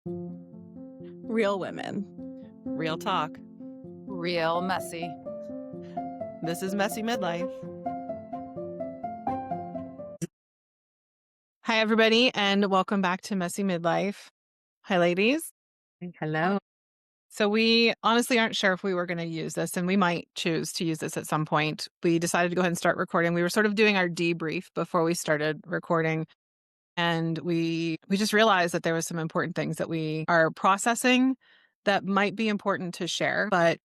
Real women. Real talk. Real messy. This is Messy Midlife. Hi, everybody, and welcome back to Messy Midlife. Hi, ladies. Hello. So we honestly aren't sure if we were going to use this, and we might choose to use this at some point. We decided to go ahead and start recording. We were sort of doing our debrief before we started recording, and we just realized that there was some important things that we are processing that might be important to share, but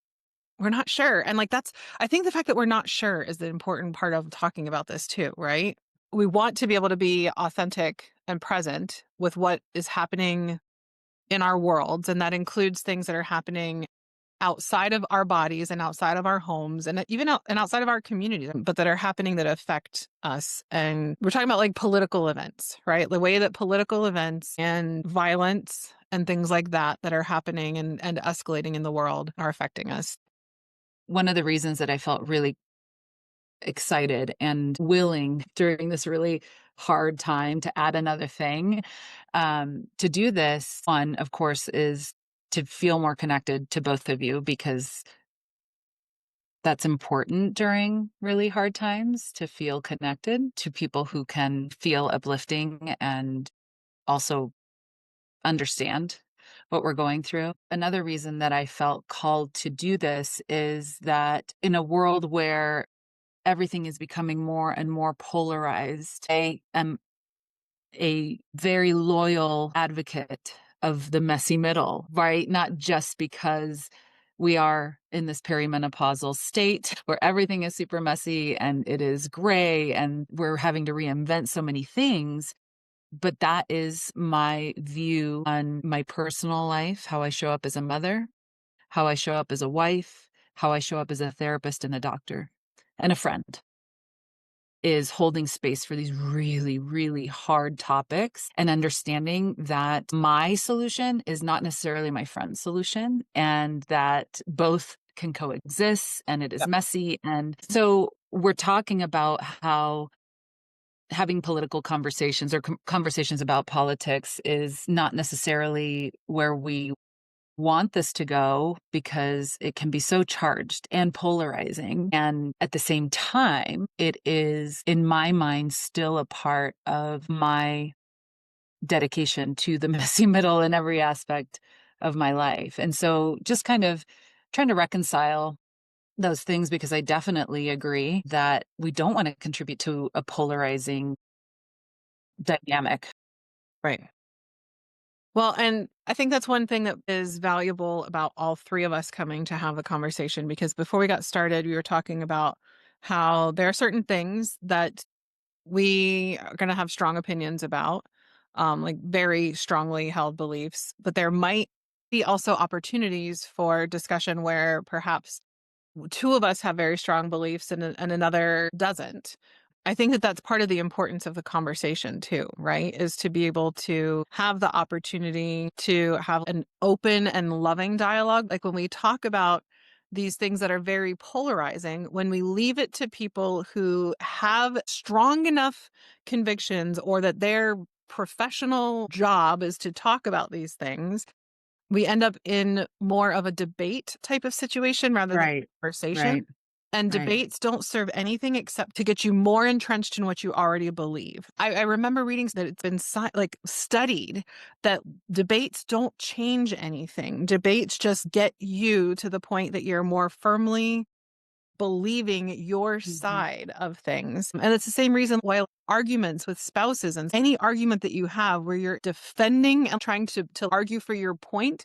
we're not sure. And I think the fact that we're not sure is the important part of talking about this too, right? We want to be able to be authentic and present with what is happening in our worlds. And that includes things that are happening outside of our bodies and outside of our homes and even outside of our communities, but that are happening that affect us. And we're talking about like political events, right? The way that political events and violence and things like that are happening and escalating in the world are affecting us. One of the reasons that I felt really excited and willing during this really hard time to add another thing to do this, one, of course, is to feel more connected to both of you because that's important during really hard times to feel connected to people who can feel uplifting and also understand what we're going through. Another reason that I felt called to do this is that in a world where everything is becoming more and more polarized, I am a very loyal advocate of the messy middle, right? Not just because we are in this perimenopausal state where everything is super messy and it is gray and we're having to reinvent so many things. But that is my view on my personal life, how I show up as a mother, how I show up as a wife, how I show up as a therapist and a doctor and a friend, is holding space for these really, really hard topics and understanding that my solution is not necessarily my friend's solution and that both can coexist and it is messy. And so we're talking about how having political conversations or conversations about politics is not necessarily where we want this to go because it can be so charged and polarizing. And at the same time, it is, in my mind, still a part of my dedication to the messy middle in every aspect of my life. And so just kind of trying to reconcile those things because I definitely agree that we don't want to contribute to a polarizing dynamic. Right. Well, and I think that's one thing that is valuable about all three of us coming to have a conversation, because before we got started, we were talking about how there are certain things that we are going to have strong opinions about, like very strongly held beliefs, but there might be also opportunities for discussion where perhaps two of us have very strong beliefs and another doesn't. I think that that's part of the importance of the conversation too, right? Is to be able to have the opportunity to have an open and loving dialogue. Like when we talk about these things that are very polarizing, when we leave it to people who have strong enough convictions or that their professional job is to talk about these things, we end up in more of a debate type of situation rather than Right, conversation. right, And right. debates don't serve anything except to get you more entrenched in what you already believe. I remember reading that it's been studied that debates don't change anything. Debates just get you to the point that you're more firmly believing your Mhm. side of things. And it's the same reason why arguments with spouses and any argument that you have where you're defending and trying to argue for your point,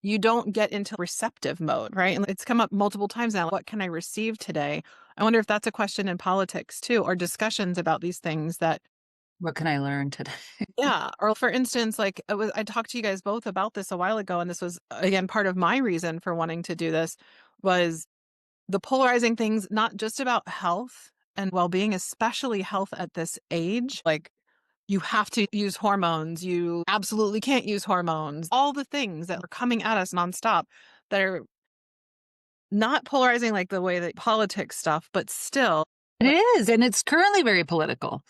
you don't get into receptive mode, right? And it's come up multiple times now. What can I receive today? I wonder if that's a question in politics too, or discussions about these things that, What can I learn today? yeah. Or for instance, I talked to you guys both about this a while ago, and this was again part of my reason for wanting to do this was the polarizing things, not just about health and well-being, especially health at this age. Like you have to use hormones. You absolutely can't use hormones. All the things that are coming at us nonstop that are not polarizing like the way that politics stuff, but still, It like, is, and it's currently very political.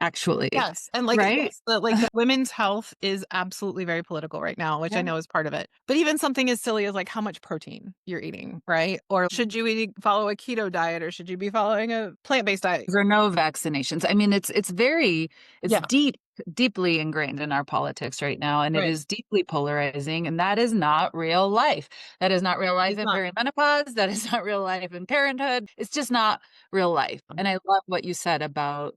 actually, Yes, and, like, right? yes, the women's health is absolutely very political right now, which I Yeah. know is part of it. But even something as silly as, like, how much protein you're eating, right? Or should you follow a keto diet or should you be following a plant-based diet? Or no vaccinations. I mean, it's Yeah, deeply ingrained in our politics right now, and it right. is deeply polarizing, and that is not real life. That is not real life It's in not. perimenopause, that is not real life in parenthood. It's just not real life, and I love what you said about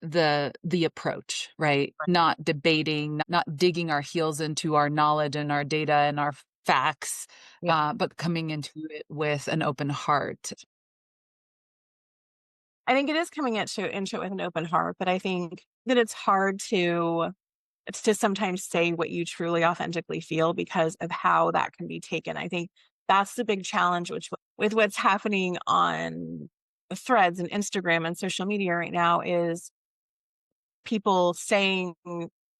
the approach, right? Not debating, not digging our heels into our knowledge and our data and our facts, Yeah. but coming into it with an open heart. I think it is coming into it with an open heart, but I think that it's hard to sometimes say what you truly authentically feel because of how that can be taken. I think that's the big challenge which with what's happening on threads and Instagram and social media right now is people saying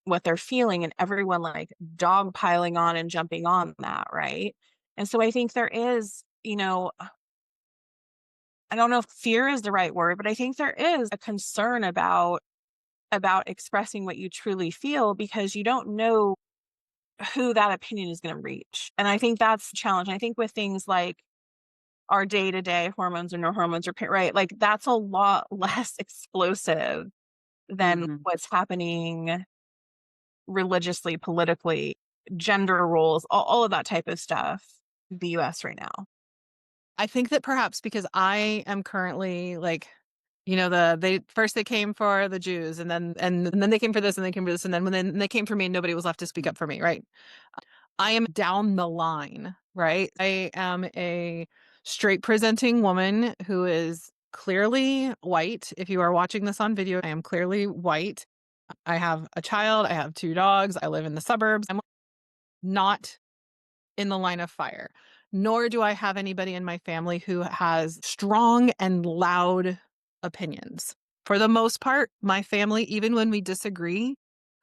what they're feeling and everyone like dog piling on and jumping on that, right? And so I think there is, I don't know if fear is the right word, but I think there is a concern about expressing what you truly feel because you don't know who that opinion is going to reach. And I think that's the challenge. I think with things like our day to day hormones or no hormones or right, like that's a lot less explosive than Mhm. what's happening religiously, politically, gender roles, all of that type of stuff in the US right now. I think that perhaps because I am currently, like, they came for the Jews and then they came for this and they came for this, and then when they came for me, nobody was left to speak up for me, right? I am down the line, right? I am a straight presenting woman who is clearly white. If you are watching this on video, I am clearly white. I have a child, I have 2 dogs, I live in the suburbs. I'm not in the line of fire, nor do I have anybody in my family who has strong and loud opinions. For the most part, my family, even when we disagree,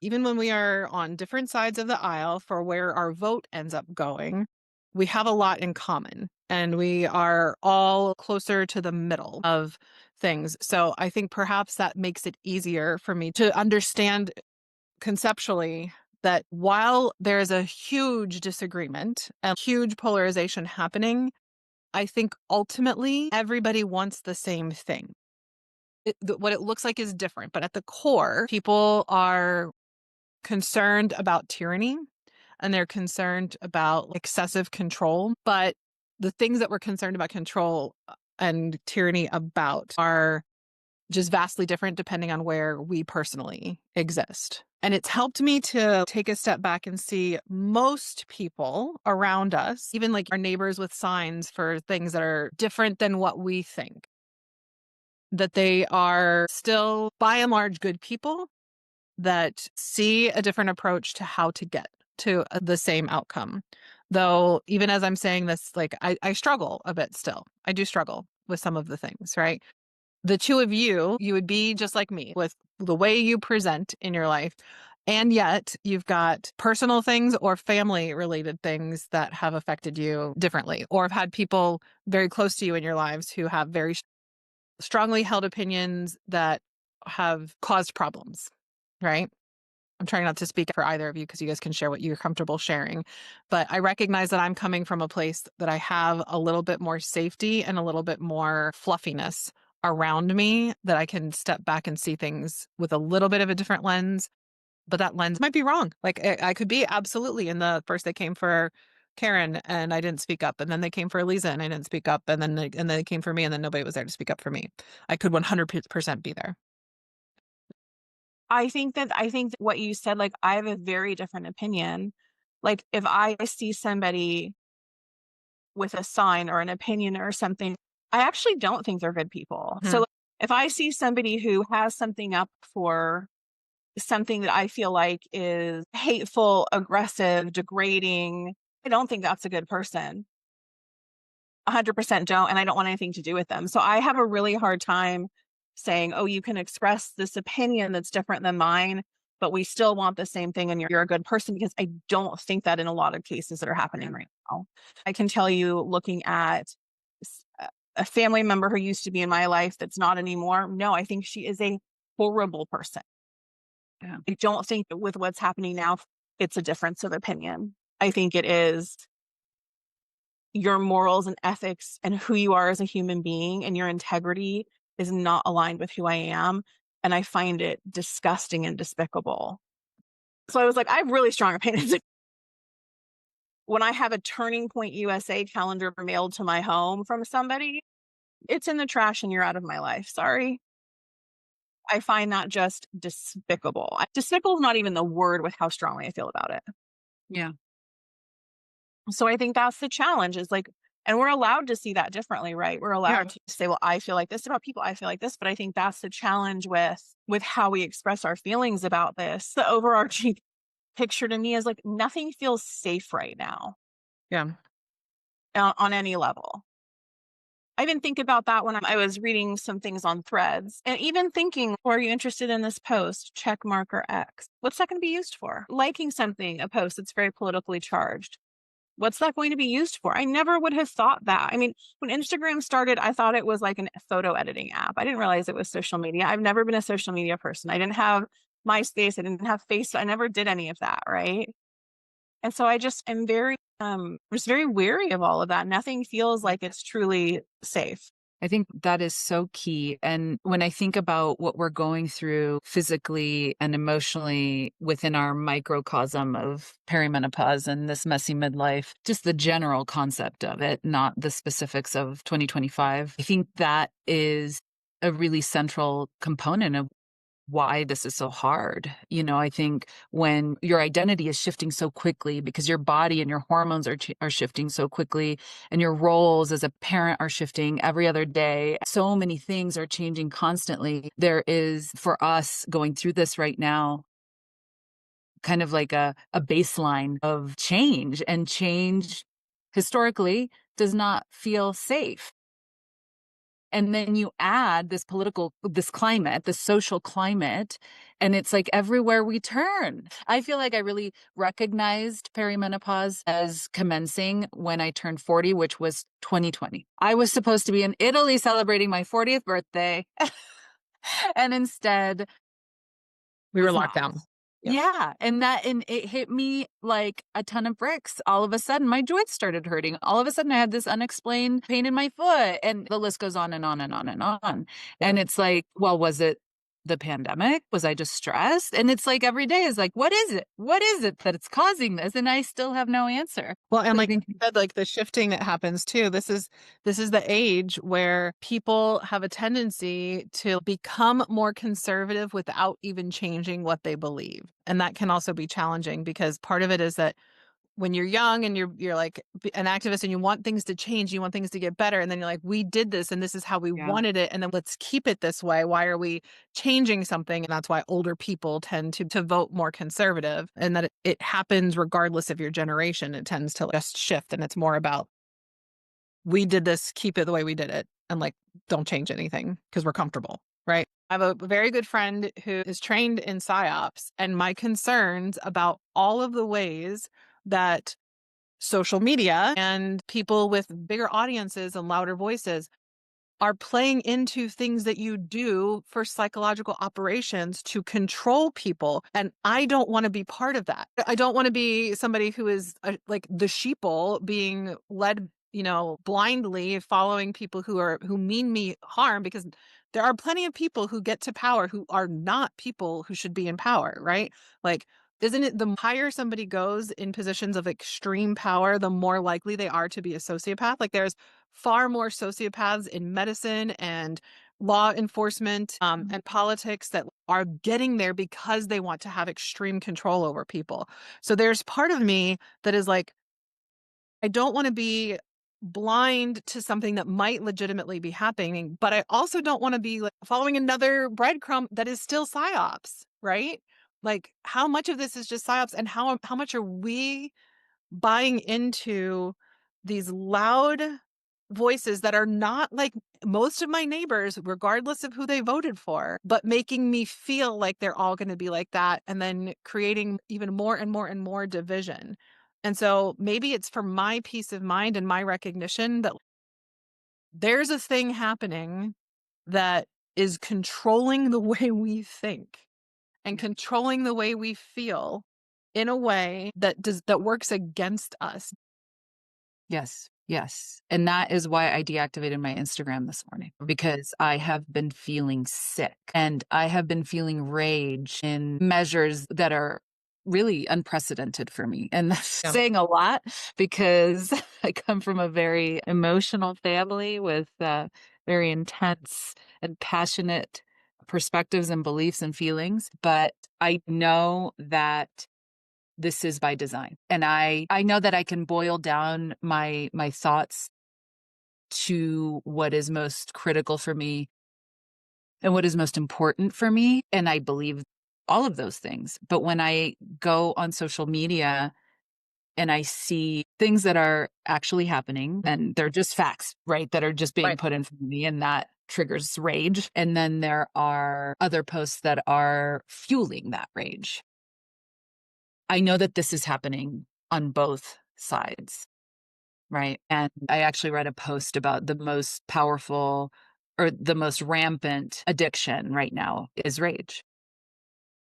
even when we are on different sides of the aisle for where our vote ends up going, we have a lot in common and we are all closer to the middle of things. So I think perhaps that makes it easier for me to understand conceptually that while there's a huge disagreement and huge polarization happening, I think ultimately everybody wants the same thing. What it looks like is different, but at the core, people are concerned about tyranny and they're concerned about excessive control. But the things that we're concerned about control and tyranny about are just vastly different depending on where we personally exist. And it's helped me to take a step back and see most people around us, even like our neighbors with signs for things that are different than what we think, that they are still by and large good people that see a different approach to how to get to the same outcome. Though, even as I'm saying this, like I struggle a bit still. I do struggle with some of the things, right? The two of you would be just like me with the way you present in your life. And yet you've got personal things or family related things that have affected you differently, or have had people very close to you in your lives who have very strongly held opinions that have caused problems, right? I'm trying not to speak for either of you because you guys can share what you're comfortable sharing. But I recognize that I'm coming from a place that I have a little bit more safety and a little bit more fluffiness around me, that I can step back and see things with a little bit of a different lens. But that lens might be wrong. Like I could be absolutely in the first they came for Karen and I didn't speak up. And then they came for Lisa and I didn't speak up. And then they came for me and then nobody was there to speak up for me. I could 100% be there. I think that what you said, like I have a very different opinion. Like if I see somebody with a sign or an opinion or something, I actually don't think they're good people. So Mhm. like, if I see somebody who has something up for something that I feel like is hateful, aggressive, degrading, I don't think that's a good person. 100% don't, and I don't want anything to do with them. So I have a really hard time saying, "Oh, you can express this opinion that's different than mine, but we still want the same thing and you're a good person," because I don't think that in a lot of cases that are happening right now. I can tell you looking at a family member who used to be in my life that's not anymore. No, I think she is a horrible person. Yeah. I don't think that with what's happening now, it's a difference of opinion. I think it is your morals and ethics and who you are as a human being and your integrity is not aligned with who I am. And I find it disgusting and despicable. So I was like, I have really strong opinions. When I have a Turning Point USA calendar mailed to my home from somebody, it's in the trash and you're out of my life. Sorry. I find that just despicable. Despicable is not even the word with how strongly I feel about it. Yeah. So I think that's the challenge is like, and we're allowed to see that differently, right? We're Yeah. allowed to say, well, I feel like this about people, I feel like this, but I think that's the challenge with how we express our feelings about this. The overarching picture to me is like nothing feels safe right now Yeah. on any level. I even think about that when I was reading some things on Threads and even thinking, are you interested in this post? Check mark or X. What's that going to be used for? Liking something, a post that's very politically charged. What's that going to be used for? I never would have thought that. I mean, when Instagram started, I thought it was like a photo editing app. I didn't realize it was social media. I've never been a social media person. I didn't have MySpace. I didn't have Facebook. I never did any of that. Right. And so I just am just very wary of all of that. Nothing feels like it's truly safe. I think that is so key. And when I think about what we're going through physically and emotionally within our microcosm of perimenopause and this messy midlife, just the general concept of it, not the specifics of 2025, I think that is a really central component of why this is so hard. I think when your identity is shifting so quickly because your body and your hormones are shifting so quickly and your roles as a parent are shifting every other day, so many things are changing constantly. There is, for us going through this right now, kind of like a baseline of change, and change historically does not feel safe. And then you add this climate, this social climate, and it's like everywhere we turn. I feel like I really recognized perimenopause as commencing when I turned 40, which was 2020. I was supposed to be in Italy celebrating my 40th birthday, and instead We were was locked not. down. Yep. yeah, and it hit me like a ton of bricks. All of a sudden, my joints started hurting. All of a sudden, I had this unexplained pain in my foot, and the list goes on and on and on and on. Yeah. And it's like, well, was it the pandemic? Was I just stressed? And it's like every day is like, what is it? What is it that it's causing this? And I still have no answer. Well, and So I like think, you said, like the shifting that happens too. This is the age where people have a tendency to become more conservative without even changing what they believe. And that can also be challenging because part of it is that when you're young and you're like an activist and you want things to change, you want things to get better, and then you're like, we did this and this is how we yeah, wanted it, and then let's keep it this way. Why are we changing something? And that's why older people tend to vote more conservative, and that it happens regardless of your generation. It tends to just shift, and it's more about we did this, keep it the way we did it, and like don't change anything because we're comfortable, right? I have a very good friend who is trained in psyops, and my concerns about all of the ways that social media and people with bigger audiences and louder voices are playing into things that you do for psychological operations to control people. And I don't want to be part of that. I don't want to be somebody who is like the sheeple being led, blindly following people who mean me harm, because there are plenty of people who get to power who are not people who should be in power, right? Like, isn't it the higher somebody goes in positions of extreme power, the more likely they are to be a sociopath? Like, there's far more sociopaths in medicine and law enforcement and politics that are getting there because they want to have extreme control over people. So there's part of me that is like, I don't want to be blind to something that might legitimately be happening, but I also don't want to be like following another breadcrumb that is still psyops, right? Like, how much of this is just psyops, and how much are we buying into these loud voices that are not like most of my neighbors, regardless of who they voted for, but making me feel like they're all going to be like that, and then creating even more and more and more division. And so maybe it's for my peace of mind and my recognition that there's a thing happening that is controlling the way we think and controlling the way we feel in a way that works against us. Yes. Yes. And that is why I deactivated my Instagram this morning, because I have been feeling sick and I have been feeling rage in measures that are really unprecedented for me. And that's Yeah. saying a lot because I come from a very emotional family with very intense and passionate perspectives and beliefs and feelings. But I know that this is by design. And I know that I can boil down my thoughts to what is most critical for me and what is most important for me. And I believe all of those things. But when I go on social media and I see things that are actually happening, and they're just facts, right? That are just being Right. put in front of me, and that triggers rage. And then there are other posts that are fueling that rage. I know that this is happening on both sides, right? And I actually read a post about the most powerful or the most rampant addiction right now is rage.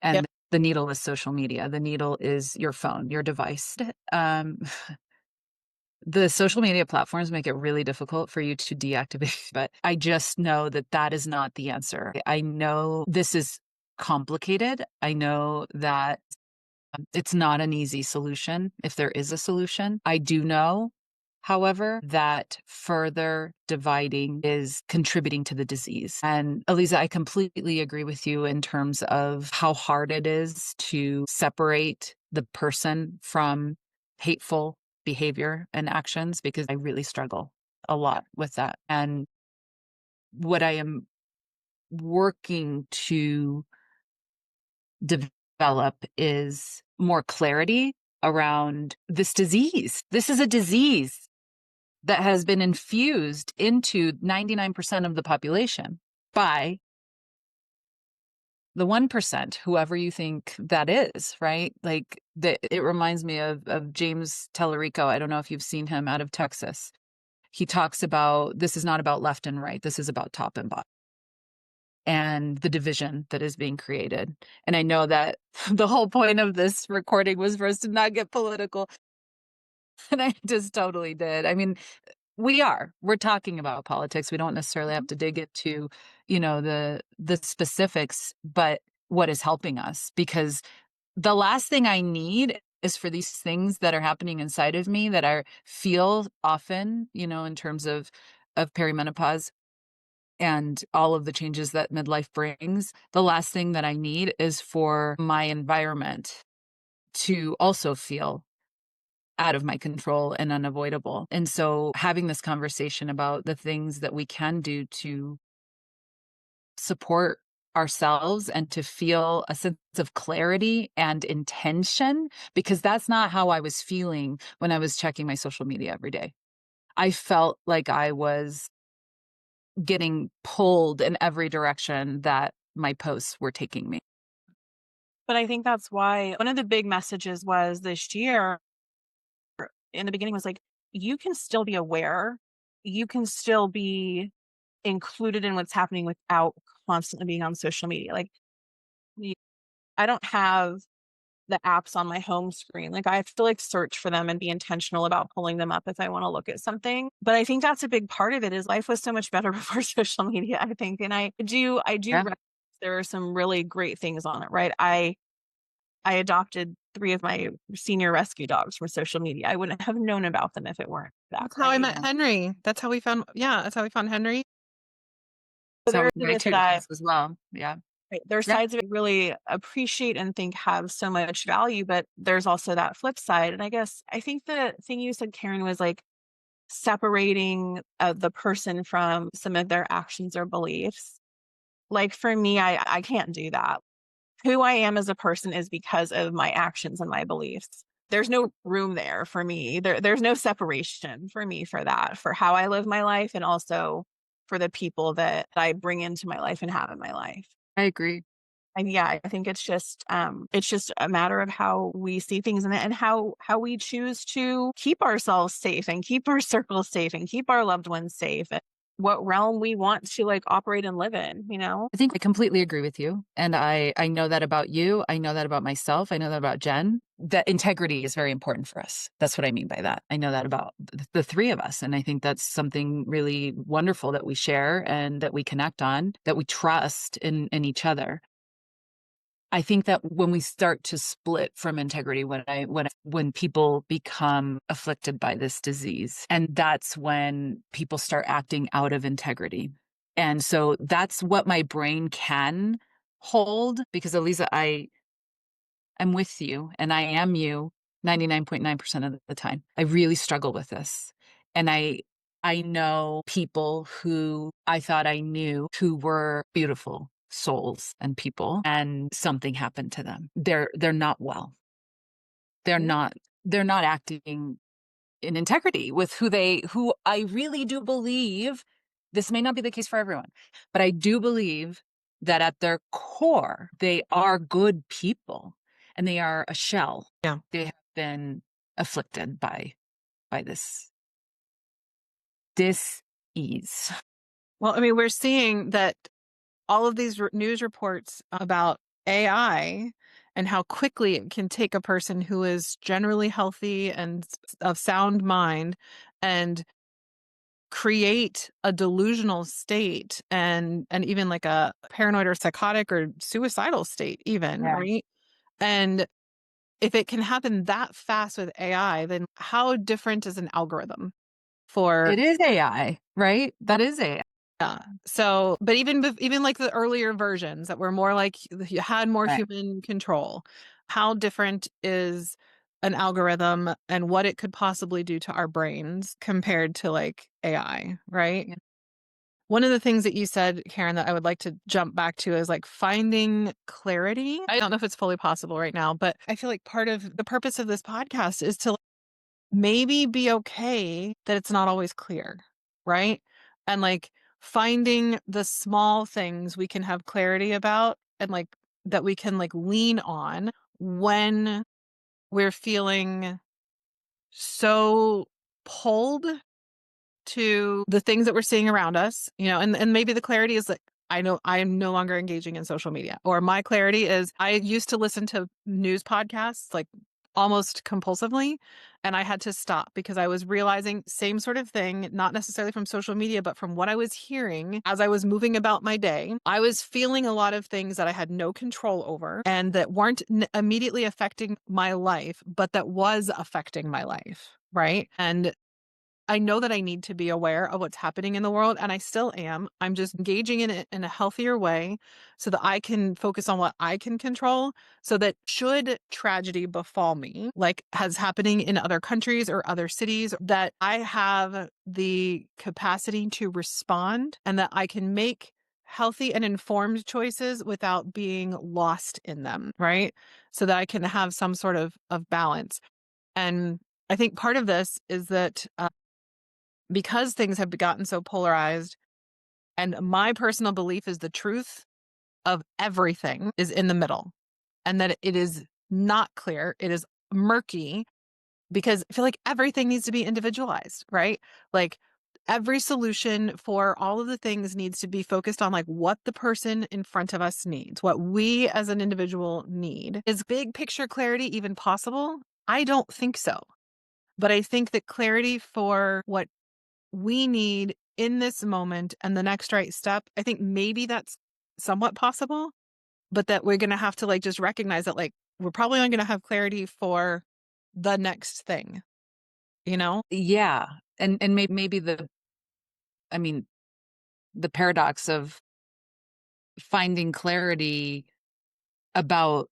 Yep. And the needle is social media. The needle is your phone, your device. Um, the social media platforms make it really difficult for you to deactivate, but I just know that that is not the answer. I know this is complicated. I know that it's not an easy solution if there is a solution. I do know, however, that further dividing is contributing to the disease. And Eliza, I completely agree with you in terms of how hard it is to separate the person from hateful behavior and actions, because I really struggle a lot with that. And what I am working to develop is more clarity around this disease. This is a disease that has been infused into 99% of the population by the 1%, whoever you think that is, right? Like it reminds me of James Tellerico. I don't know if you've seen him, out of Texas. He talks about this is not about left and right. This is about top and bottom, and the division that is being created. And I know that the whole point of this recording was for us to not get political. And I just totally did. I mean, we're talking about politics. We don't necessarily have Mhm. to dig into, the specifics, but what is helping us? Because the last thing I need is for these things that are happening inside of me that I feel often, in terms of perimenopause and all of the changes that midlife brings. The last thing that I need is for my environment to also feel out of my control and unavoidable. And so having this conversation about the things that we can do to support ourselves and to feel a sense of clarity and intention, because that's not how I was feeling when I was checking my social media every day. I felt like I was getting pulled in every direction that my posts were taking me. But I think that's why one of the big messages was this year in the beginning was like, you can still be aware, you can still be included in what's happening without constantly being on social media. Like, y- I don't have the apps on my home screen. Like, I have to like search for them and be intentional about pulling them up if I want to look at something. But I think that's a big part of it is life was so much better before social media, I think. And I do Yeah, recognize there are some really great things on it, right? I adopted 3 of my senior rescue dogs from social media. I wouldn't have known about them if it weren't that, That's how I right? met Henry. That's how we found Henry. So so there's my this 2 that dogs as well. Yeah. right, there's Yeah. sides of it I really appreciate and think have so much value, but there's also that flip side. And I think the thing you said, Karen, was like separating the person from some of their actions or beliefs. Like for me, I can't do that. Who I am as a person is because of my actions and my beliefs. There's no room there for me. There's no separation for me for that, for how I live my life and also for the people that I bring into my life and have in my life. I agree. And yeah, I think it's just a matter of how we see things and how we choose to keep ourselves safe and keep our circles safe and keep our loved ones safe. what realm we want to like operate and live in, you know? I think I completely agree with you, and I know that about you, I know that about myself, I know that about Jen, that integrity is very important for us. That's what I mean by that. I know that about the 3 of us, and I think that's something really wonderful that we share and that we connect on, that we trust in each other. I think that when we start to split from integrity, when people become afflicted by this disease, and that's when people start acting out of integrity. And so that's what my brain can hold, because Eliza, I'm with you and I am you 99.9% of the time. I really struggle with this. And I know people who I thought I knew who were beautiful souls and people, and something happened to them. They're not well. They're Yeah. not they're not acting in integrity with who I really do believe. This may not be the case for everyone, but I do believe that at their core, they are good people and they are a shell. Yeah. They have been afflicted by this dis-ease. Well, I mean, we're seeing that all of these news reports about AI and how quickly it can take a person who is generally healthy and of sound mind and create a delusional state and even like a paranoid or psychotic or suicidal state even, Yeah. right? And if it can happen that fast with AI, then how different is an algorithm for It is AI, right? That is AI. yeah. So, but even like the earlier versions that were more like you had more Right. human control, how different is an algorithm and what it could possibly do to our brains compared to like AI, right? Yeah. One of the things that you said, Karen, that I would like to jump back to is like finding clarity. I don't know if it's fully possible right now, but I feel like part of the purpose of this podcast is to maybe be okay that it's not always clear, right? And like finding the small things we can have clarity about and like that we can like lean on when we're feeling so pulled to the things that we're seeing around us, and maybe the clarity is like, I know I am no longer engaging in social media. Or my clarity is I used to listen to news podcasts like almost compulsively. And I had to stop because I was realizing same sort of thing, not necessarily from social media, but from what I was hearing as I was moving about my day. I was feeling a lot of things that I had no control over and that weren't immediately affecting my life, but that was affecting my life. Right. And I know that I need to be aware of what's happening in the world, and I still am. I'm just engaging in it in a healthier way so that I can focus on what I can control so that should tragedy befall me, like has happening in other countries or other cities, that I have the capacity to respond and that I can make healthy and informed choices without being lost in them, right? So that I can have some sort of balance. And I think part of this is that because things have gotten so polarized, and my personal belief is the truth of everything is in the middle, and that it is not clear, it is murky, because I feel like everything needs to be individualized, right? Like every solution for all of the things needs to be focused on like what the person in front of us needs, what we as an individual need. Is big picture clarity even possible? I don't think so. But I think that clarity for what we need in this moment and the next right step, I think maybe that's somewhat possible, but that we're going to have to like just recognize that like we're probably only going to have clarity for the next thing, you know? Yeah. And maybe I mean, the paradox of finding clarity about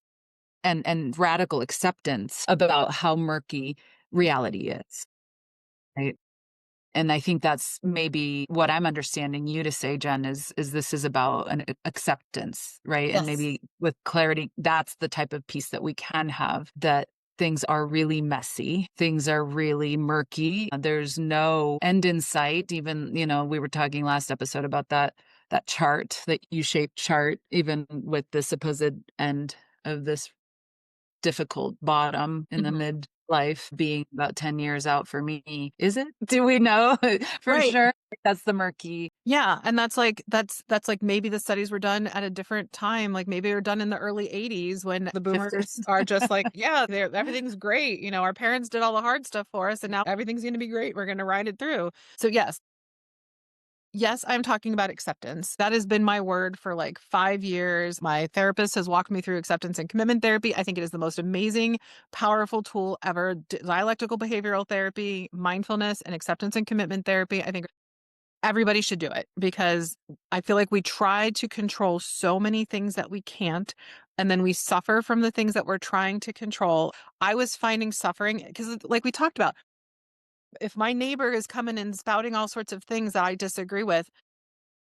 and radical acceptance about how murky reality is, right? And I think that's maybe what I'm understanding you to say, Jen, is this is about an acceptance, right? And Yes. maybe with clarity, that's the type of peace that we can have, that things are really messy, things are really murky. There's no end in sight. Even, we were talking last episode about that chart, that U-shaped chart, even with the supposed end of this difficult bottom in the Mhm. mid life being about 10 years out for me. Is it? Do we know for Right. sure? That's the murky. Yeah, and that's like maybe the studies were done at a different time, like maybe they were done in the early '80s when the boomers are just like, yeah, everything's great. Our parents did all the hard stuff for us and now everything's going to be great. We're going to ride it through. So yes, I'm talking about acceptance. That has been my word for like 5 years. My therapist has walked me through acceptance and commitment therapy. I think it is the most amazing, powerful tool ever. Dialectical behavioral therapy, mindfulness, and acceptance and commitment therapy. I think everybody should do it because I feel like we try to control so many things that we can't, and then we suffer from the things that we're trying to control. I was finding suffering because, like we talked about, if my neighbor is coming and spouting all sorts of things that I disagree with,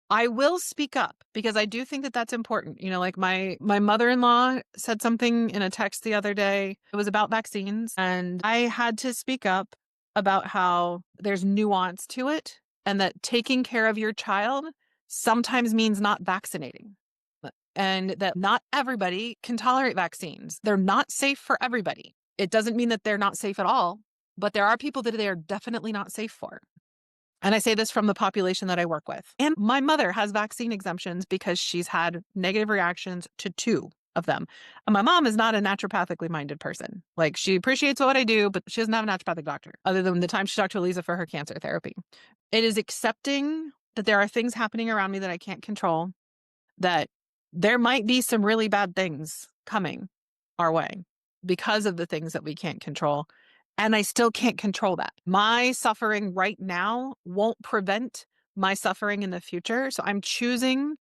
I will speak up because I do think that that's important. Like my mother-in-law said something in a text the other day. It was about vaccines, and I had to speak up about how there's nuance to it and that taking care of your child sometimes means not vaccinating. And that not everybody can tolerate vaccines. They're not safe for everybody. It doesn't mean that they're not safe at all, but there are people that they are definitely not safe for. And I say this from the population that I work with. And my mother has vaccine exemptions because she's had negative reactions to 2 of them. And my mom is not a naturopathically minded person. Like, she appreciates what I do, but she doesn't have a naturopathic doctor other than the time she talked to Eliza for her cancer therapy. It is accepting that there are things happening around me that I can't control, that there might be some really bad things coming our way because of the things that we can't control. And I still can't control that. My suffering right now won't prevent my suffering in the future. So I'm choosing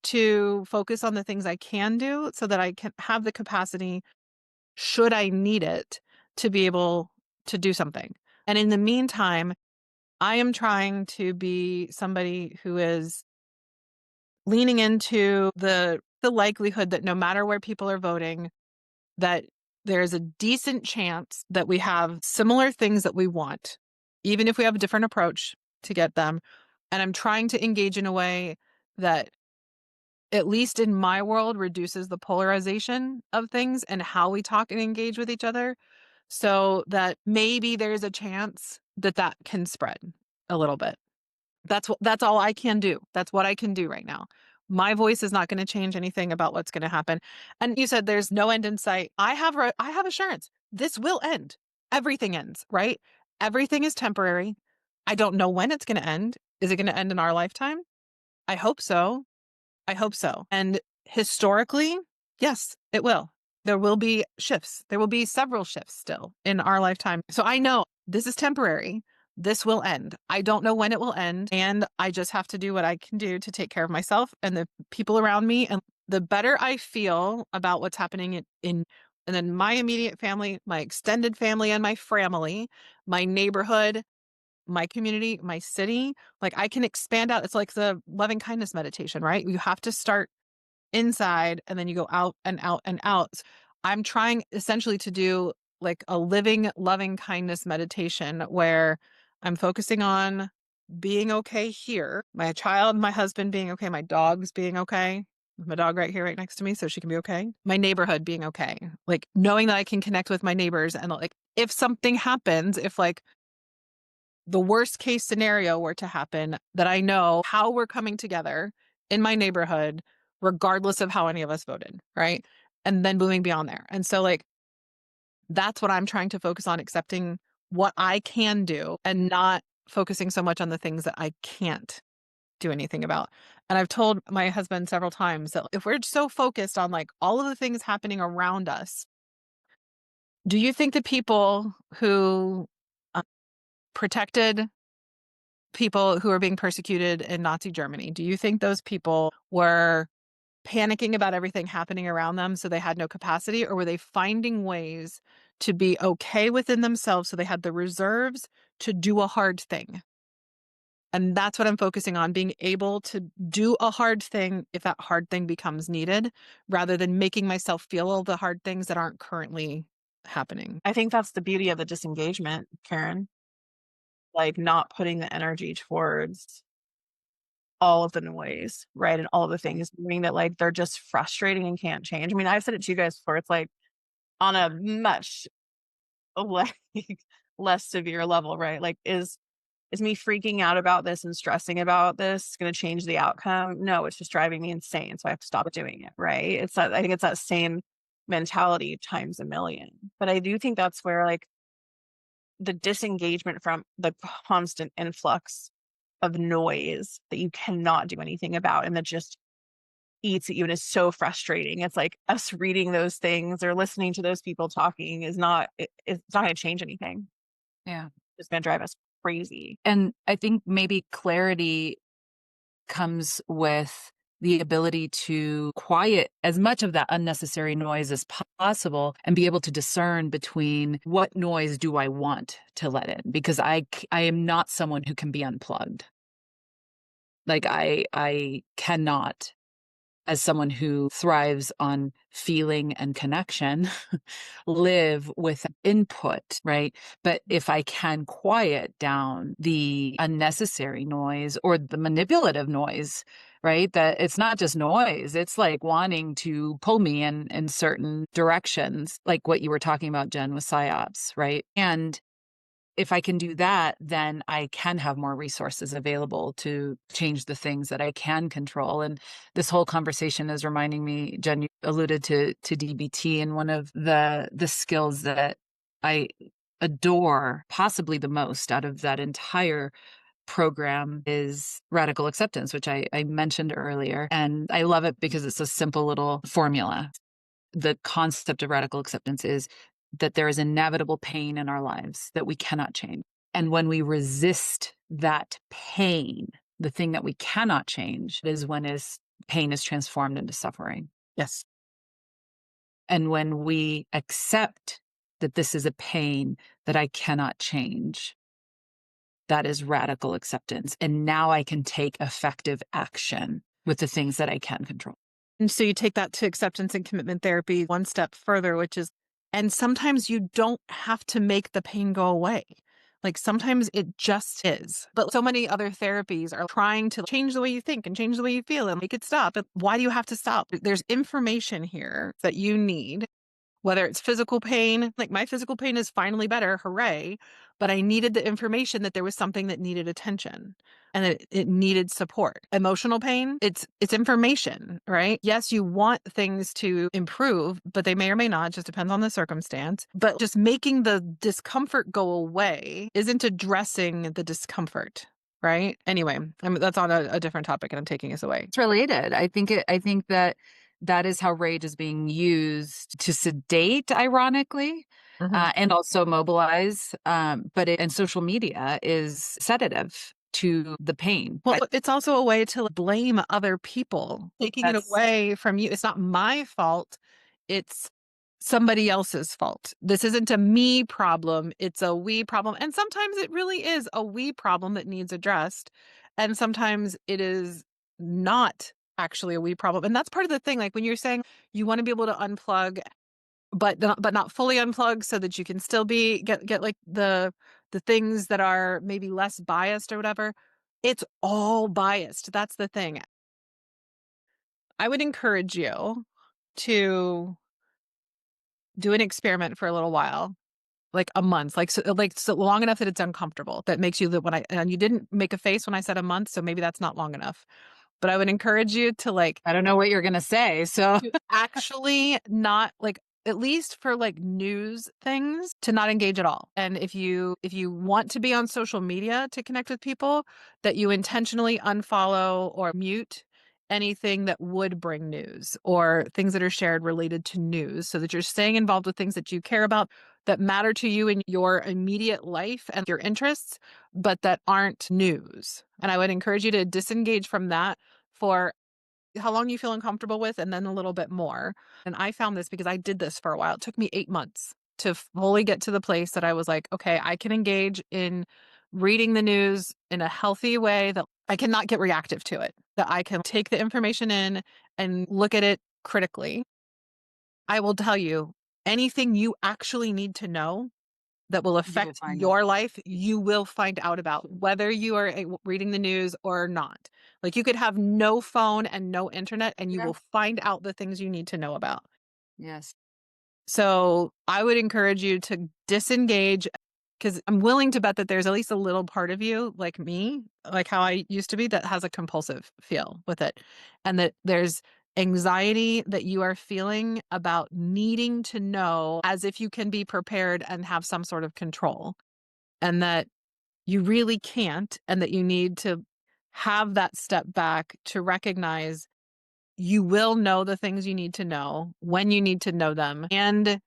to focus on the things I can do so that I can have the capacity, should I need it, to be able to do something. And in the meantime, I am trying to be somebody who is leaning into the likelihood that no matter where people are voting, that there's a decent chance that we have similar things that we want, even if we have a different approach to get them. And I'm trying to engage in a way that, at least in my world, reduces the polarization of things and how we talk and engage with each other, so that maybe there's a chance that that can spread a little bit. That's all I can do. That's what I can do right now. My voice is not going to change anything about what's going to happen. And you said there's no end in sight. I have assurance. This will end. Everything ends, right? Everything is temporary. I don't know when it's going to end. Is it going to end in our lifetime? I hope so. I hope so. And historically, yes, it will. There will be shifts. There will be several shifts still in our lifetime. So I know this is temporary. This will end. I don't know when it will end. And I just have to do what I can do to take care of myself and the people around me. And the better I feel about what's happening and then my immediate family, my extended family, and my family, my neighborhood, my community, my city, like, I can expand out. It's like the loving kindness meditation, right? You have to start inside and then you go out and out and out. I'm trying essentially to do like a living loving kindness meditation where I'm focusing on being okay here, my child, my husband being okay, my dog's being okay. My dog right here, right next to me, so she can be okay. My neighborhood being okay. Like, knowing that I can connect with my neighbors, and like, if something happens, if like the worst case scenario were to happen, that I know how we're coming together in my neighborhood, regardless of how any of us voted, right? And then moving beyond there. And so, like, that's what I'm trying to focus on, accepting what I can do and not focusing so much on the things that I can't do anything about. And I've told my husband several times that if we're so focused on like all of the things happening around us, do you think the people who protected people who are being persecuted in Nazi Germany, do you think those people were panicking about everything happening around them so they had no capacity, or were they finding ways to be okay within themselves so they had the reserves to do a hard thing? And that's what I'm focusing on, being able to do a hard thing if that hard thing becomes needed, rather than making myself feel all the hard things that aren't currently happening. I think that's the beauty of the disengagement, Karen, like not putting the energy towards all of the noise, right? And all of the things, knowing that like they're just frustrating and can't change. I mean, I've said it to you guys before. It's like on a much like less severe level, right? Like, is me freaking out about this and stressing about this gonna change the outcome? No, it's just driving me insane, so I have to stop doing it, right? It's that I think it's that same mentality times a million. But I do think that's where, like, the disengagement from the constant influx of noise that you cannot do anything about and that just eats at you and is so frustrating. It's like us reading those things or listening to those people talking is not it's not gonna change anything. Yeah. It's gonna drive us crazy. And I think maybe clarity comes with the ability to quiet as much of that unnecessary noise as possible and be able to discern between what noise do I want to let in, because I am not someone who can be unplugged. Like I cannot, as someone who thrives on feeling and connection, live with input, right? But if I can quiet down the unnecessary noise or the manipulative noise, right? That it's not just noise, it's like wanting to pull me in certain directions, like what you were talking about, Jen, with psyops, right? And if I can do that, then I can have more resources available to change the things that I can control. And this whole conversation is reminding me, Jen, you alluded to DBT, and one of the skills that I adore possibly the most out of that entire program is radical acceptance, which I mentioned earlier. And I love it because it's a simple little formula. The concept of radical acceptance is that there is inevitable pain in our lives that we cannot change. And when we resist that pain, the thing that we cannot change is when pain is transformed into suffering. Yes. And when we accept that this is a pain that I cannot change, that is radical acceptance. And now I can take effective action with the things that I can control. And so you take that to acceptance and commitment therapy one step further, which is, and sometimes you don't have to make the pain go away. Like sometimes it just is. But so many other therapies are trying to change the way you think and change the way you feel and make it stop. And why do you have to stop? There's information here that you need, whether it's physical pain, like my physical pain is finally better, hooray. But I needed the information that there was something that needed attention and that it needed support. Emotional pain, it's information, right? Yes, you want things to improve, but they may or may not, it just depends on the circumstance. But just making the discomfort go away isn't addressing the discomfort. Right. Anyway, that's on a different topic and I'm taking us away. It's related. I think that that is how rage is being used to sedate, ironically, Mhm. and also mobilize. And social media is sedative to the pain. Well, it's also a way to blame other people, taking it That's away from you. It's not my fault. It's somebody else's fault. This isn't a me problem. It's a we problem. And sometimes it really is a we problem that needs addressed. And sometimes it is not actually a we problem. And that's part of the thing. Like when you're saying you want to be able to unplug but not fully unplug so that you can still get like the things that are maybe less biased or whatever. It's all biased. That's the thing. I would encourage you to do an experiment for a little while, like a month, so long enough that it's uncomfortable. That makes you that when I and you didn't make a face when I said a month, so maybe that's not long enough. But I would encourage you to I don't know what you're gonna say. So to actually not like at least for like news things to not engage at all. And if you want to be on social media to connect with people, that you intentionally unfollow or mute anything that would bring news or things that are shared related to news so that you're staying involved with things that you care about that matter to you in your immediate life and your interests, but that aren't news. And I would encourage you to disengage from that for how long you feel uncomfortable with, and then a little bit more. And I found this because I did this for a while. It took me 8 months to fully get to the place that I was like, okay, I can engage in reading the news in a healthy way that I cannot get reactive to it, that I can take the information in and look at it critically. I will tell you anything you actually need to know that will you will affect find out. your life, you will find out about whether you are reading the news or not. Like you could have no phone and no internet and you Yeah. will find out the things you need to know about. Yes. So I would encourage you to disengage because I'm willing to bet that there's at least a little part of you, like me, like how I used to be, that has a compulsive feel with it. And that there's anxiety that you are feeling about needing to know as if you can be prepared and have some sort of control. And that you really can't, and that you need to have that step back to recognize you will know the things you need to know when you need to know them. And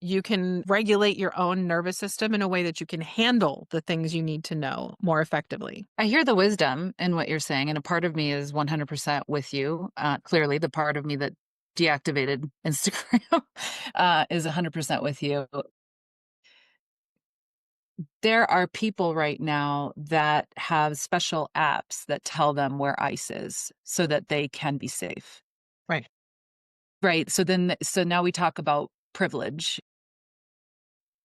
you can regulate your own nervous system in a way that you can handle the things you need to know more effectively. I hear the wisdom in what you're saying, and a part of me is 100% with you. Clearly, the part of me that deactivated Instagram is 100% with you. There are people right now that have special apps that tell them where ice is so that they can be safe. Right. Right. So now we talk about privilege.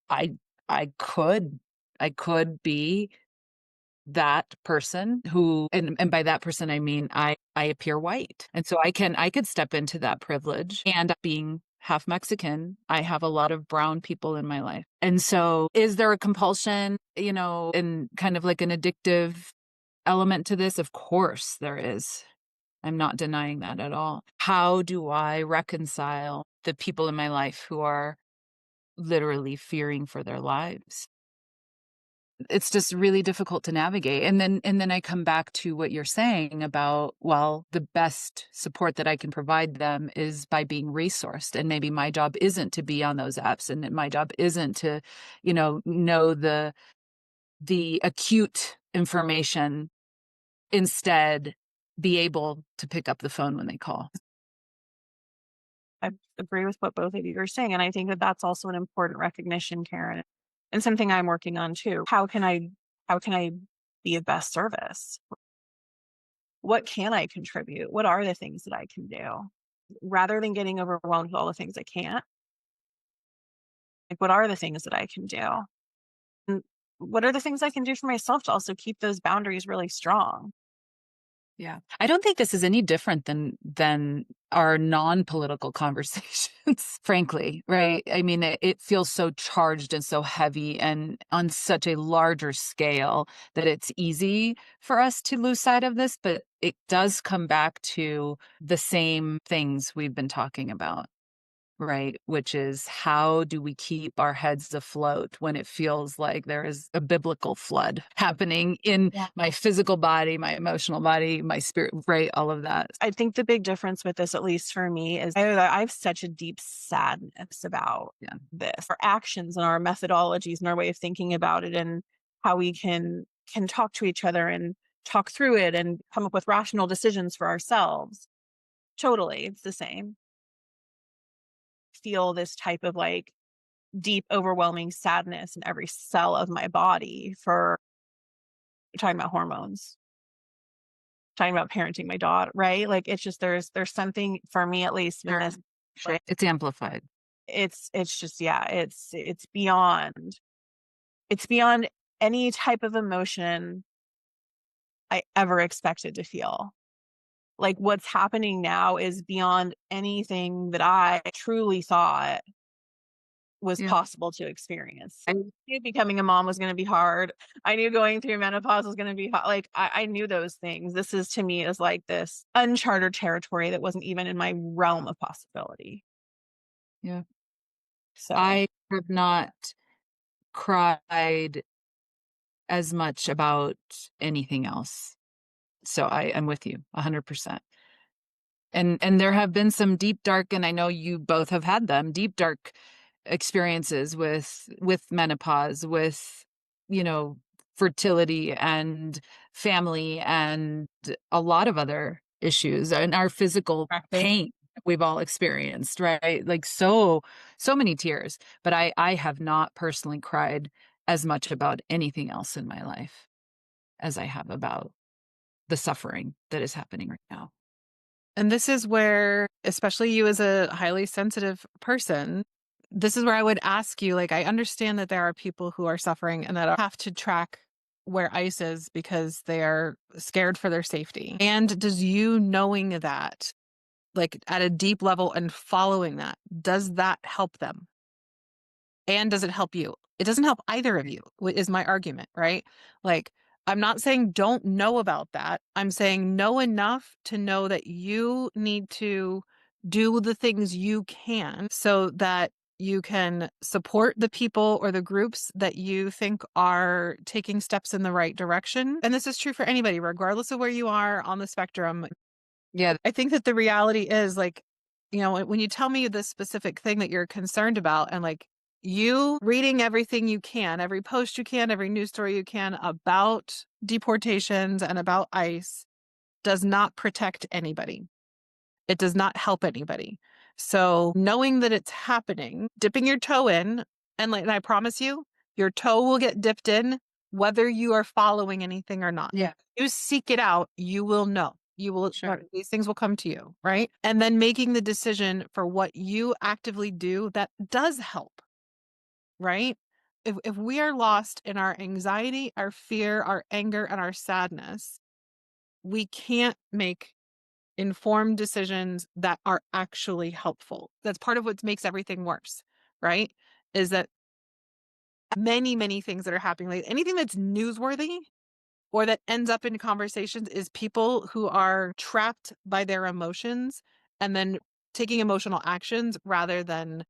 I I could I could be that person who, and by that person I mean I appear white. And so I could step into that privilege, and being half Mexican, I have a lot of brown people in my life. And so is there a compulsion, and kind of like an addictive element to this? Of course there is. I'm not denying that at all. How do I reconcile the people in my life who are literally fearing for their lives? It's just really difficult to navigate. And then I come back to what you're saying about, well, the best support that I can provide them is by being resourced. And maybe my job isn't to be on those apps, and my job isn't to, know the acute information. Instead, be able to pick up the phone when they call. I agree with what both of you are saying, and I think that that's also an important recognition, Karen, and something I'm working on too. How can I be of best service? What can I contribute? What are the things that I can do? Rather than getting overwhelmed with all the things I can't, like what are the things that I can do? And what are the things I can do for myself to also keep those boundaries really strong? Yeah. I don't think this is any different than our non-political conversations, frankly, right? I mean, it feels so charged and so heavy and on such a larger scale that it's easy for us to lose sight of this, but it does come back to the same things we've been talking about. Right, which is, how do we keep our heads afloat when it feels like there is a biblical flood happening in Yeah. my physical body, my emotional body, my spirit, right? All of that. I think the big difference with this, at least for me, is I have such a deep sadness about Yeah. this, our actions and our methodologies and our way of thinking about it, and how we can talk to each other and talk through it and come up with rational decisions for ourselves. Totally, it's the same. Feel this type of like deep, overwhelming sadness in every cell of my body for talking about hormones, talking about parenting my daughter, right? Like it's just there's something for me at least in Sure. this. Sure. It's amplified. It's just, yeah, it's beyond any type of emotion I ever expected to feel. Like what's happening now is beyond anything that I truly thought was Yeah. possible to experience. I knew becoming a mom was going to be hard. I knew going through menopause was going to be hard. Like I knew those things. This is to me is like this uncharted territory that wasn't even in my realm of possibility. Yeah. So I have not cried as much about anything else. So I am with you 100%. And there have been some deep, dark, and I know you both have had them, deep, dark experiences with menopause, with, you know, fertility and family and a lot of other issues, and our physical pain we've all experienced, right? Like so many tears. But I have not personally cried as much about anything else in my life as I have about the suffering that is happening right now. And this is where, especially you as a highly sensitive person, this is where I would ask you, like, I understand that there are people who are suffering and that have to track where ice is because they are scared for their safety. And does you knowing that like at a deep level and following that, does that help them? And does it help you? It doesn't help either of you, is my argument, right? Like, I'm not saying don't know about that. I'm saying know enough to know that you need to do the things you can so that you can support the people or the groups that you think are taking steps in the right direction. And this is true for anybody, regardless of where you are on the spectrum. Yeah. I think that the reality is like, when you tell me this specific thing that you're concerned about and like you reading everything you can, every post you can, every news story you can about deportations and about ICE does not protect anybody. It does not help anybody. So knowing that it's happening, dipping your toe in, and I promise you, your toe will get dipped in whether you are following anything or not. Yeah. You seek it out, you will know. You will, Sure. these things will come to you, right? And then making the decision for what you actively do that does help, right? If we are lost in our anxiety, our fear, our anger, and our sadness, we can't make informed decisions that are actually helpful. That's part of what makes everything worse, right? Is that many, many things that are happening, like anything that's newsworthy or that ends up in conversations is people who are trapped by their emotions and then taking emotional actions rather than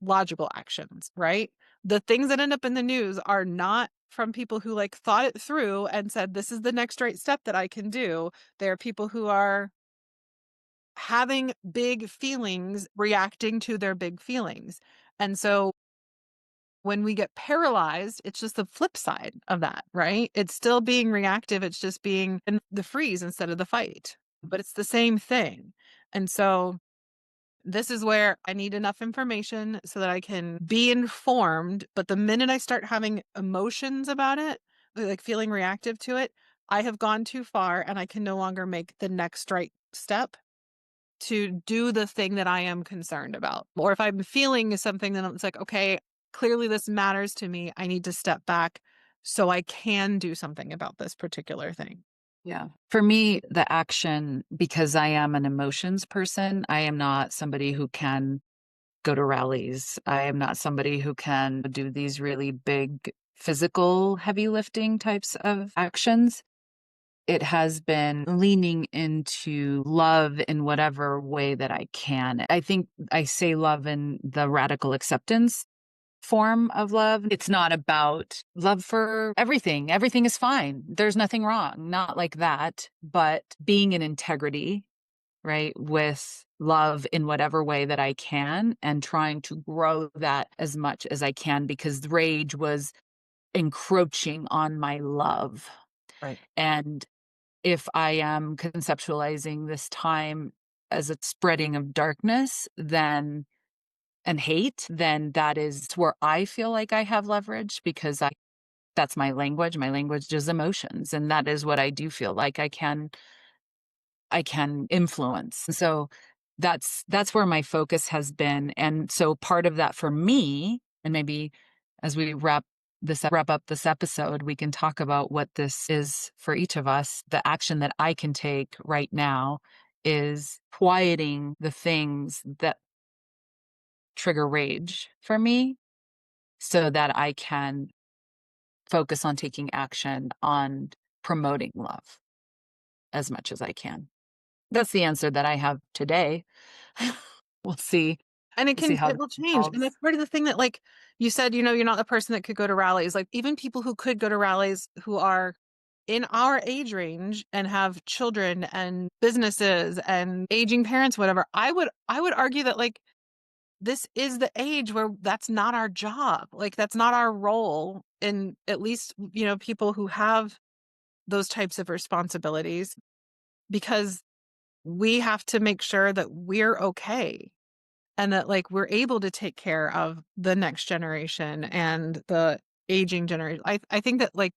logical actions, right? The things that end up in the news are not from people who like thought it through and said, this is the next right step that I can do. They are people who are having big feelings, reacting to their big feelings. And so when we get paralyzed, it's just the flip side of that, right? It's still being reactive. It's just being in the freeze instead of the fight, but it's the same thing. And so this is where I need enough information so that I can be informed. But the minute I start having emotions about it, like feeling reactive to it, I have gone too far and I can no longer make the next right step to do the thing that I am concerned about. Or if I'm feeling something, then it's like, okay, clearly this matters to me. I need to step back so I can do something about this particular thing. Yeah. For me, the action, because I am an emotions person, I am not somebody who can go to rallies. I am not somebody who can do these really big physical heavy lifting types of actions. It has been leaning into love in whatever way that I can. I think I say love in the radical acceptance form of love. It's not about love for everything. Everything is fine. There's nothing wrong. Not like that, but being in integrity, right? With love in whatever way that I can and trying to grow that as much as I can because rage was encroaching on my love. Right. And if I am conceptualizing this time as a spreading of darkness, then and hate, then that is where I feel like I have leverage because that's my language. My language is emotions. And that is what I do feel like I can influence. So that's where my focus has been. And so part of that for me, and maybe as we wrap up this episode, we can talk about what this is for each of us. The action that I can take right now is quieting the things that trigger rage for me so that I can focus on taking action on promoting love as much as I can. That's the answer that I have today. We'll see. And We'll see how it this will change. And evolves. that's part of the thing that, like you said, you're not the person that could go to rallies. Like, even people who could go to rallies who are in our age range and have children and businesses and aging parents, whatever, I would argue that, like, this is the age where that's not our job. Like, that's not our role. And at least, people who have those types of responsibilities, because we have to make sure that we're okay and that, like, we're able to take care of the next generation and the aging generation. I think that, like,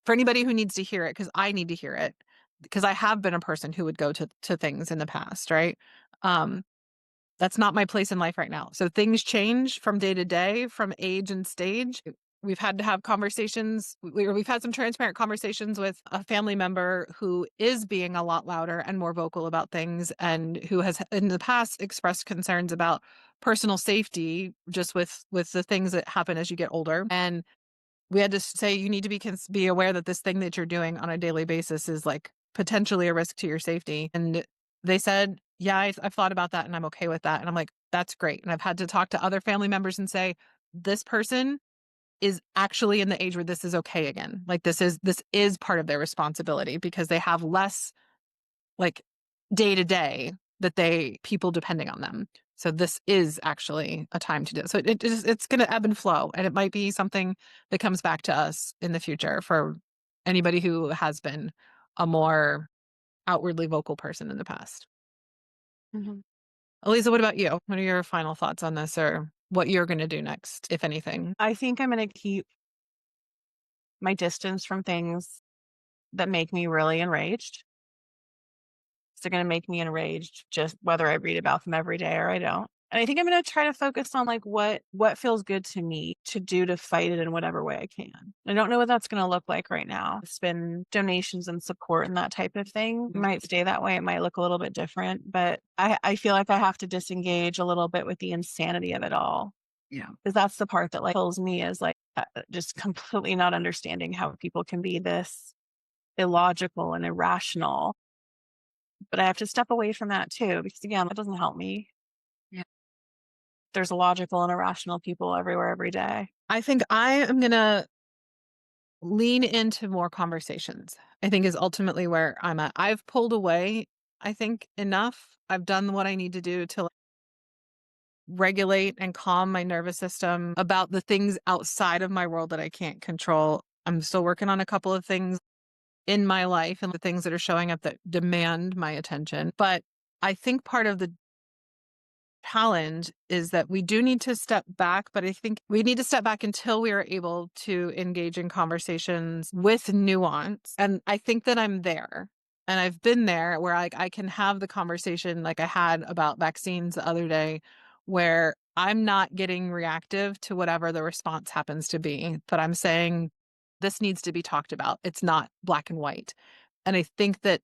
for anybody who needs to hear it, because I need to hear it, because I have been a person who would go to things in the past, right? Um, that's not my place in life right now. So things change from day to day, from age and stage. we've had to have conversations. We've had some transparent conversations with a family member who is being a lot louder and more vocal about things, and who has in the past expressed concerns about personal safety just with the things that happen as you get older. And we had to say, you need to be aware that this thing that you're doing on a daily basis is like potentially a risk to your safety. And they said, yeah, I've thought about that and I'm okay with that. And I'm like, that's great. And I've had to talk to other family members and say, this person is actually in the age where this is okay again. Like this is part of their responsibility because they have less like day to day that people depending on them. So this is actually a time to do it. So it's going to ebb and flow, and it might be something that comes back to us in the future for anybody who has been a more outwardly vocal person in the past. Mhm. Elisa, what about you? What are your final thoughts on this, or what you're going to do next, if anything? I think I'm going to keep my distance from things that make me really enraged. They're going to make me enraged just whether I read about them every day or I don't. And I think I'm going to try to focus on like what feels good to me to do to fight it in whatever way I can. I don't know what that's going to look like right now. It's been donations and support and that type of thing. It might stay that way. It might look a little bit different, but I feel like I have to disengage a little bit with the insanity of it all. Yeah. Because that's the part that like pulls me is like just completely not understanding how people can be this illogical and irrational. But I have to step away from that too, because again, that doesn't help me. Yeah. There's illogical and irrational people everywhere every day. I think I am going to lean into more conversations, I think is ultimately where I'm at. I've pulled away, I think, enough. I've done what I need to do to regulate and calm my nervous system about the things outside of my world that I can't control. I'm still working on a couple of things in my life and the things that are showing up that demand my attention. But I think part of the challenge is that we do need to step back, but I think we need to step back until we are able to engage in conversations with nuance. And I think that I'm there. And I've been there where I can have the conversation like I had about vaccines the other day, where I'm not getting reactive to whatever the response happens to be, but I'm saying this needs to be talked about. It's not black and white. And I think that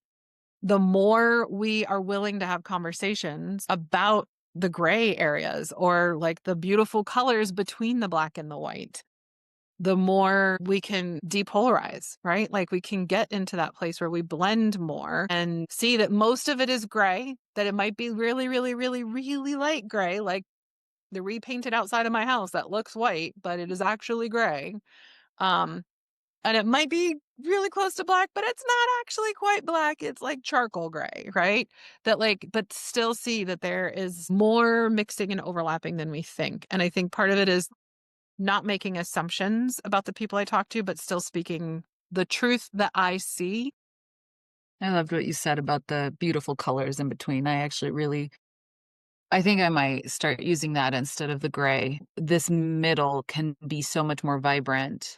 the more we are willing to have conversations about the gray areas or like the beautiful colors between the black and the white, the more we can depolarize, right? Like we can get into that place where we blend more and see that most of it is gray, that it might be really, really, really, really light gray, like the repainted outside of my house that looks white, but it is actually gray. Um, and it might be really close to black, but it's not actually quite black. It's like charcoal gray, right? That like, but still see that there is more mixing and overlapping than we think. And I think part of it is not making assumptions about the people I talk to, but still speaking the truth that I see. I loved what you said about the beautiful colors in between. I think I might start using that instead of the gray. This middle can be so much more vibrant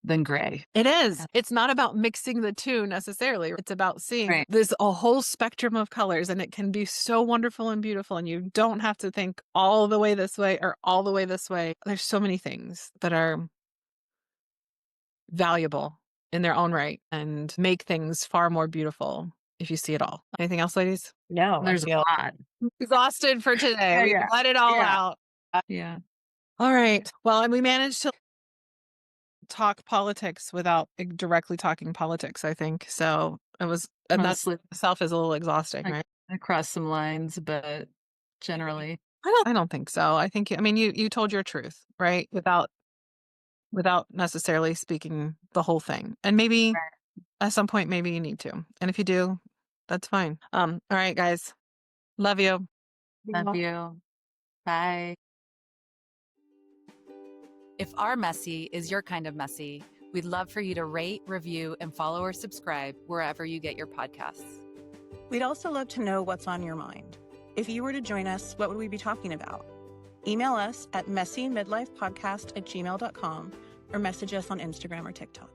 than gray. It is. It's not about mixing the two necessarily. It's about seeing Right. this a whole spectrum of colors, and it can be so wonderful and beautiful. And you don't have to think all the way this way or all the way this way. There's so many things that are valuable in their own right and make things far more beautiful if you see it all. Anything else, ladies? No, I There's a feel lot. Exhausted for today. yeah, We yeah, let it all yeah. out. Yeah. All right. Well, and we managed to talk politics without directly talking politics, I think. So it was, and that Mostly itself is a little exhausting, right? I crossed some lines, but generally. I don't think so. I think, I mean, you told your truth, right? Without necessarily speaking the whole thing. And maybe at some point, maybe you need to. And if you do, that's fine. All right, guys. Love you. Love you. Bye. If our messy is your kind of messy, we'd love for you to rate, review, and follow or subscribe wherever you get your podcasts. We'd also love to know what's on your mind. If you were to join us, what would we be talking about? Email us at messymidlifepodcast@gmail.com or message us on Instagram or TikTok.